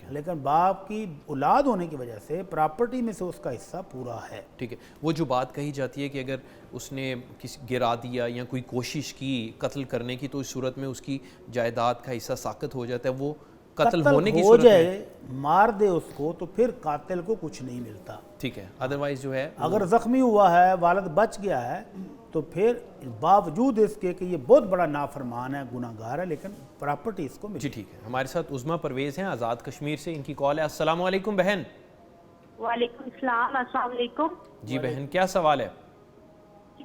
لیکن باپ کی اولاد ہونے کی وجہ سے پراپرٹی میں سے اس کا حصہ پورا ہے.
ٹھیک ہے. وہ جو بات کہی جاتی ہے کہ اگر اس نے کسی گرا دیا یا کوئی کوشش کی قتل کرنے کی, تو اس صورت میں اس کی جائیداد کا حصہ ساقط ہو جاتا ہے, وہ قتل ہونے کی صورت میں
مار دے اس کو تو پھر قاتل کو کچھ نہیں ملتا.
ٹھیک ہے. ادروائز جو ہے
اگر زخمی ہوا ہے, والد بچ گیا ہے, تو پھر باوجود اس کے کہ یہ بہت بڑا نافرمان ہے, گناہ گار ہے, لیکن پراپرٹی اس کو ملی.
جی ٹھیک ہے. ہمارے ساتھ عظمیٰ پرویز ہیں آزاد کشمیر سے, ان کی کال ہے. السلام علیکم بہن.
وعلیکم السلام. السلام علیکم.
جی بہن, کیا سوال ہے؟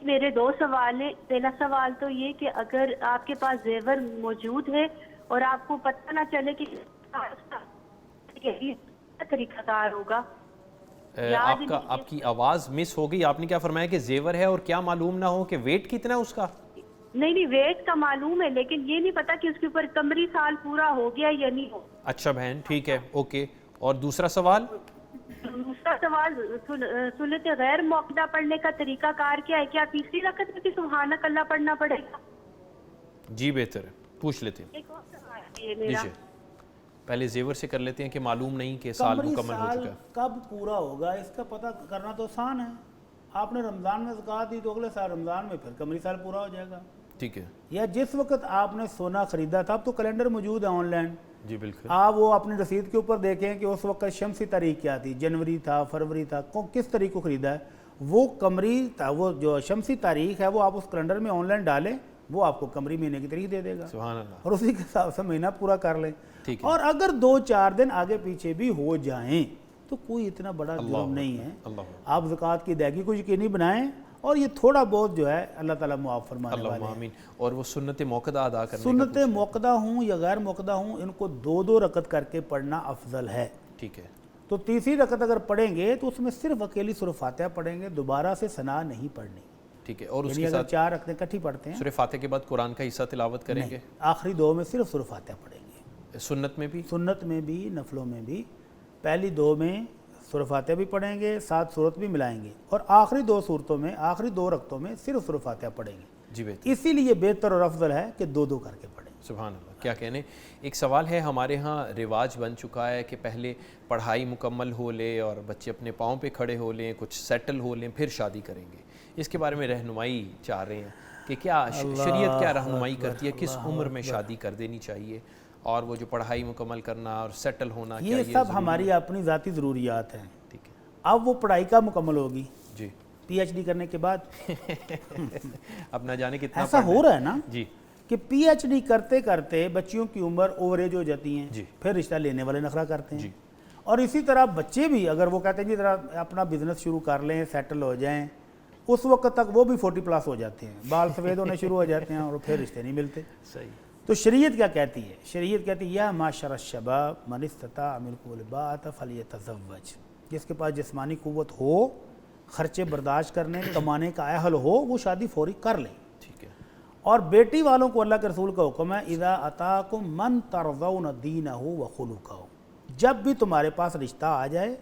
میرے 2 سوال ہیں. پہلا سوال تو یہ کہ اگر آپ کے پاس زیور موجود ہے اور آپ کو پتہ نہ چلے کہ طریقہ کار ہوگا.
آپ کی آواز مس ہو گئی. آپ نے کیا فرمایا کہ زیور ہے اور کیا معلوم نہ ہو کہ ویٹ کتنا ہے اس کا؟
نہیں, ویٹ کا معلوم ہے, لیکن یہ نہیں پتا کہ اس کے اوپر قمری سال پورا ہو گیا یا نہیں ہو.
اچھا بہن, ٹھیک ہے, اوکے. اور دوسرا سوال؟
دوسرا سوال سنت غیر موقدہ پڑھنے کا طریقہ کار کیا ہے؟ کیا تیسری رکعت میں سبحانک اللہ پڑھنا پڑے گا؟
جی بہتر ہے, پوچھ لیتے ہیں.
ایک اور سوال ہے میرا.
پہلے زیور سے کر لیتے ہیں کہ معلوم نہیں کہ سال مکمل ہو چکا ہے.
کب پورا ہوگا اس کا پتہ کرنا تو آسان ہے. آپ نے رمضان میں زکوٰۃ دی تو اگلے سال رمضان میں پھر قمری سال پورا ہو جائے گا.
ٹھیک ہے.
یا جس وقت آپ نے سونا خریدا تھا, اب تو کیلنڈر موجود ہے آن لائن.
جی بالکل.
آپ وہ اپنی رسید کے اوپر دیکھیں کہ اس وقت شمسی تاریخ کیا تھی, جنوری تھا, فروری تھا, کس تاریخ کو خریدا ہے. وہ قمری وہ جو شمسی تاریخ ہے وہ آپ اس کیلنڈر میں آن لائن ڈالیں, وہ آپ کو قمری مہینے کی تاریخ دے دے گا
سبحان اللہ.
اور اسی کے حساب سے مہینہ پورا کر لیں.
ٹھیک ہے.
اور اگر 2-4 دن آگے پیچھے بھی ہو جائیں تو کوئی اتنا بڑا جرم نہیں ہے. آپ زکوٰۃ کی ادائیگی کو یقینی بنائیں اور یہ تھوڑا بہت جو ہے اللہ تعالیٰ معاف فرمانے والے ہیں.
آمین. اور وہ سنت موقدہ ادا کرنے
سنت موقدہ ہوں یا غیر موقدہ ہوں ان کو 2-2 رکعت کر کے پڑھنا افضل ہے.
ٹھیک ہے.
تو تیسری رکعت اگر پڑھیں گے تو اس میں صرف اکیلی سورہ فاتحہ پڑھیں گے, دوبارہ سے ثنا نہیں پڑھنی.
ٹھیک ہے. اور اس
یعنی
کے
اگر
ساتھ
4 رکعتیں اکٹھی پڑھتے ہیں
سورہ فاتحہ کے بعد قرآن کا حصہ تلاوت کریں گے.
آخری 2 میں صرف سورہ فاتحہ پڑھیں گے.
سنت میں بھی,
سنت میں بھی, نفلوں میں بھی. پہلی 2 میں سورہ فاتحہ بھی پڑھیں گے, 7 سورت بھی ملائیں گے, اور آخری 2 صورتوں میں, آخری 2 رکعتوں میں صرف سورہ فاتحہ پڑھیں گے.
جی بہتر.
اسی لیے بہتر اور افضل ہے کہ 2-2 کر کے پڑھیں.
سبحان اللہ, کیا کہنے. ایک سوال ہے, ہمارے ہاں رواج بن چکا ہے کہ پہلے پڑھائی مکمل ہو لے اور بچے اپنے پاؤں پہ کھڑے ہو لیں, کچھ سیٹل ہو لیں, پھر شادی کریں گے. اس کے بارے میں رہنمائی چاہ رہے ہیں کہ کیا شریعت کیا رہنمائی کرتی ہے, کس عمر میں شادی کر دینی چاہیے, اور وہ جو پڑھائی مکمل کرنا اور سیٹل ہونا,
یہ سب ہماری اپنی ذاتی ضروریات ہیں.
ٹھیک ہے.
اب وہ پڑھائی کا مکمل ہوگی
جی,
پی ایچ ڈی کرنے کے بعد.
اب نہ جانے کتنا
ایسا ہو رہا ہے نا
جی,
کہ پی ایچ ڈی کرتے کرتے بچیوں کی عمر اوور ایج ہو جاتی ہیں,
جی,
پھر رشتہ لینے والے نخرہ کرتے ہیں.
جی.
اور اسی طرح بچے بھی اگر وہ کہتے ہیں جی ذرا اپنا بزنس شروع کر لیں, سیٹل ہو جائیں, اس وقت تک وہ بھی 40+ ہو جاتے ہیں, بال سفید ہونے شروع ہو جاتے ہیں اور پھر رشتے نہیں ملتے.
صحیح.
تو شریعت کیا کہتی ہے؟ شریعت کہتی ہے یا معاشر الشباب من استطاع منکم الباءۃ فلیتزوج. جس کے پاس جسمانی قوت ہو, خرچے برداشت کرنے, کمانے کا اہل ہو, وہ شادی فوری کر لیں.
ٹھیک ہے.
اور بیٹی والوں کو اللہ کے رسول کا حکم ہے اذا اتاکم من ترضون دینہ وخلقہ. جب بھی تمہارے پاس رشتہ آ جائے,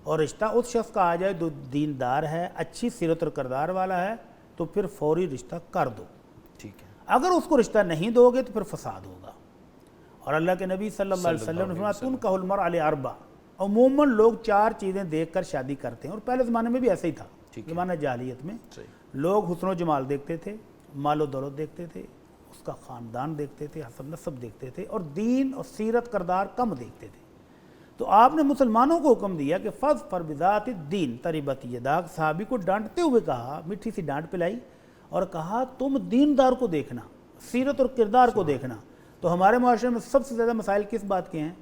اور رشتہ اس شخص کا آ جائے جو دیندار ہے, اچھی سیرت اور کردار والا ہے, تو پھر فوری رشتہ کر دو.
ٹھیک ہے.
اگر اس کو رشتہ نہیں دو گے تو پھر فساد ہوگا. اور اللہ کے نبی صلی اللہ علیہ وسلم نے فرمایا تنکح المرء لاربع. عموماً لوگ 4 چیزیں دیکھ کر شادی کرتے ہیں, اور پہلے زمانے میں بھی ایسے ہی تھا. زمانہ جاہلیت میں لوگ حسن و جمال دیکھتے تھے, مال و دولت دیکھتے تھے, اس کا خاندان دیکھتے تھے, حسب نسب دیکھتے تھے, اور دین اور سیرت کردار کم دیکھتے تھے. تو آپ نے مسلمانوں کو حکم دیا کہ فظفر بذات الدین تربت یداک. صحابی کو ڈانٹتے ہوئے کہا, میٹھی سی ڈانٹ پلائی, اور کہا تم دیندار کو دیکھنا, سیرت اور کردار کو دیکھنا. تو ہمارے معاشرے میں سب سے زیادہ مسائل کس بات کے ہیں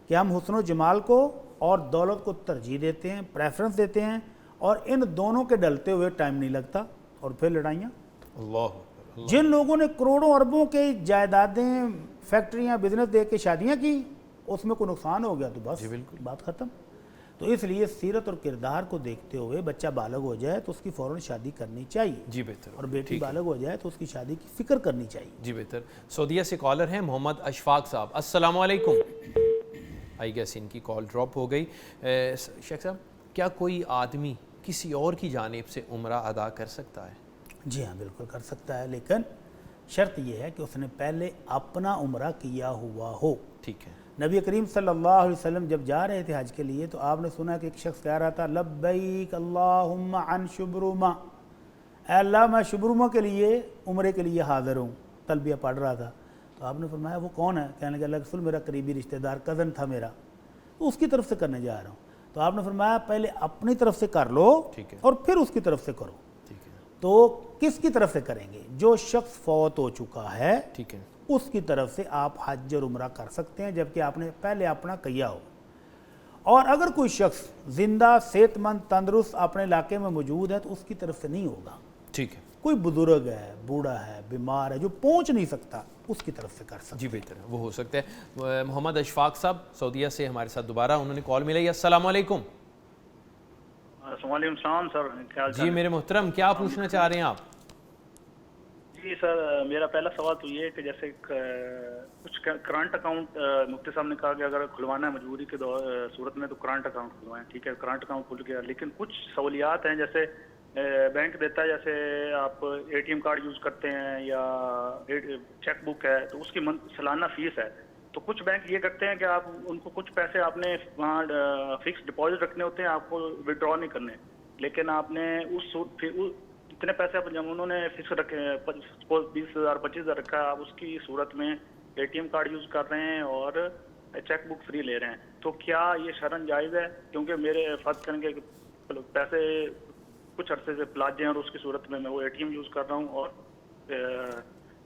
کہ ہم حسن و جمال کو اور دولت کو ترجیح دیتے ہیں, پریفرنس دیتے ہیں, اور ان دونوں کے ڈلتے ہوئے ٹائم نہیں لگتا, اور پھر لڑائیاں. جن لوگوں نے کروڑوں اربوں کے جائیدادیں, فیکٹریاں, بزنس دے کے شادیاں کی, اس میں کوئی نقصان ہو گیا تو بس بات ختم. تو اس لیے سیرت اور کردار کو دیکھتے ہوئے بچہ بالغ ہو جائے تو اس کی فوراً شادی کرنی چاہیے.
جی بہتر.
اور بیٹی بالغ ہو جائے تو اس کی شادی کی فکر کرنی چاہیے.
جی بہتر. سعودیہ سے کالر ہیں محمد اشفاق صاحب. السلام علیکم. آئی گیس ان کی کال ڈراپ ہو گئی. شیخ صاحب, کیا کوئی آدمی کسی اور کی جانب سے عمرہ ادا کر سکتا ہے؟
جی ہاں بالکل کر سکتا ہے, لیکن شرط یہ ہے کہ اس نے پہلے اپنا عمرہ کیا ہوا ہو.
ٹھیک ہے.
نبی کریم صلی اللہ علیہ وسلم جب جا رہے تھے حج کے لیے تو آپ نے سنا کہ ایک شخص کہہ رہا تھا لبیک اللہم عن شبرما, اے اللہ میں شبرما کے لیے عمرے کے لیے حاضر ہوں. تلبیہ پڑھ رہا تھا. تو آپ نے فرمایا وہ کون ہے؟ کہنے لگا اللہ کے رسول میرا قریبی رشتہ دار, کزن تھا میرا, تو اس کی طرف سے کرنے جا رہا ہوں. تو آپ نے فرمایا پہلے اپنی طرف سے کر لو اور پھر اس کی طرف سے کرو. تو کس کی طرف سے کریں گے؟ جو شخص فوت ہو چکا ہے,
ٹھیک ہے,
اس کی طرف سے آپ حج اور عمرہ کر سکتے ہیں, جبکہ آپ نے پہلے اپنا کیا ہو. اور اگر کوئی شخص زندہ, صحت مند, تندرست اپنے علاقے میں موجود ہے تو اس کی طرف سے نہیں ہوگا.
ٹھیک ہے.
کوئی بزرگ ہے, بوڑھا ہے, بیمار ہے, جو پہنچ نہیں سکتا, اس کی طرف سے کر سکتے.
جی بہتر ہے, وہ ہو سکتا ہے. محمد اشفاق صاحب سعودیہ سے ہمارے ساتھ دوبارہ انہوں نے کال ملائی. السلام علیکم.
وعلیکم السلام سر, کیا
جی میرے محترم, کیا پوچھنا چاہ رہے ہیں آپ؟
جی سر, میرا پہلا سوال تو یہ ہے کہ جیسے کچھ کرنٹ اکاؤنٹ مفتی صاحب نے کہا کہ اگر کھلوانا ہے مجبوری کے صورت میں تو کرنٹ اکاؤنٹ کھلوائیں. ٹھیک ہے, کرنٹ اکاؤنٹ کھل گیا, لیکن کچھ سہولیات ہیں جیسے بینک دیتا ہے, جیسے آپ A T M card use کرتے ہیں یا چیک بک ہے تو اس کی سالانہ فیس ہے. تو کچھ بینک یہ کرتے ہیں کہ آپ ان کو کچھ پیسے آپ نے وہاں فکس ڈپازٹ رکھنے ہوتے ہیں, آپ کو ودرا نہیں کرنے, لیکن آپ نے اس اتنے پیسے انہوں نے فکس رکھے, 20,000 25,000 رکھا, آپ اس کی صورت میں A T M card use کر رہے ہیں اور چیک بک فری لے رہے ہیں, تو کیا یہ شرعاً جائز ہے؟ کیونکہ میرے فرض کریں گے پیسے کچھ عرصے سے پلاٹ جائیں اور اس کی صورت میں وہ اے ٹی ایم یوز کر رہا ہوں اور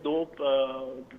2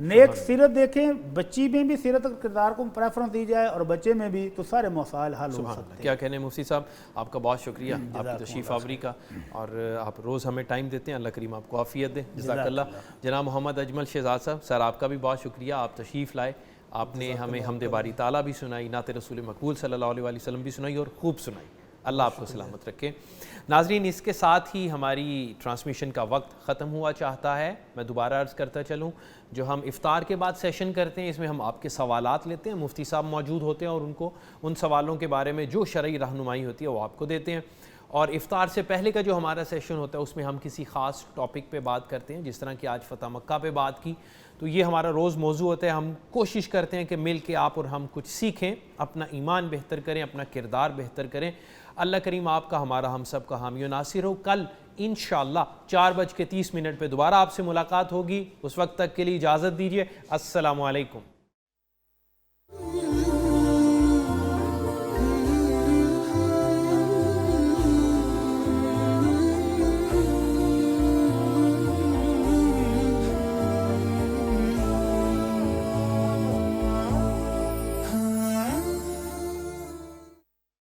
نیک سیرت دیکھیں، بچی میں بھی سیرت کردار کو پریفرنس دی جائے اور بچے میں بھی، تو سارے مسائل حل ہو سکتے ہیں۔
کیا کہنے مفتی صاحب، آپ کا بہت شکریہ آپ کی تشریف آوری کا، اور آپ روز ہمیں ٹائم دیتے ہیں، اللہ کریم آپ کو عافیت دے، جزاک اللہ۔ جناب محمد اجمل شہزاد صاحب، سر آپ کا بھی بہت شکریہ، آپ تشریف لائے، آپ نے ہمیں حمد باری تعالیٰ بھی سنائی، نعت رسول مقبول صلی اللہ علیہ وسلم بھی سنائی، اور خوب سنائی، اللہ آپ کو سلامت رکھے۔ ناظرین، اس کے ساتھ ہی ہماری ٹرانسمیشن کا وقت ختم ہوا چاہتا ہے۔ میں دوبارہ عرض کرتا چلوں، جو ہم افطار کے بعد سیشن کرتے ہیں، اس میں ہم آپ کے سوالات لیتے ہیں، مفتی صاحب موجود ہوتے ہیں اور ان سوالوں کے بارے میں جو شرعی رہنمائی ہوتی ہے وہ آپ کو دیتے ہیں۔ اور افطار سے پہلے کا جو ہمارا سیشن ہوتا ہے اس میں ہم کسی خاص ٹاپک پہ بات کرتے ہیں، جس طرح کہ آج فتح مکہ پہ بات کی، تو یہ ہمارا روز موضوع ہوتا ہے۔ ہم کوشش کرتے ہیں کہ مل کے آپ اور ہم کچھ سیکھیں، اپنا ایمان بہتر کریں، اپنا کردار بہتر کریں۔ اللہ کریم آپ کا، ہمارا، ہم سب کا حامی و ناصر ہو۔ کل انشاءاللہ 4:30 پہ دوبارہ آپ سے ملاقات ہوگی، اس وقت تک کے لیے اجازت دیجیے۔ السلام علیکم۔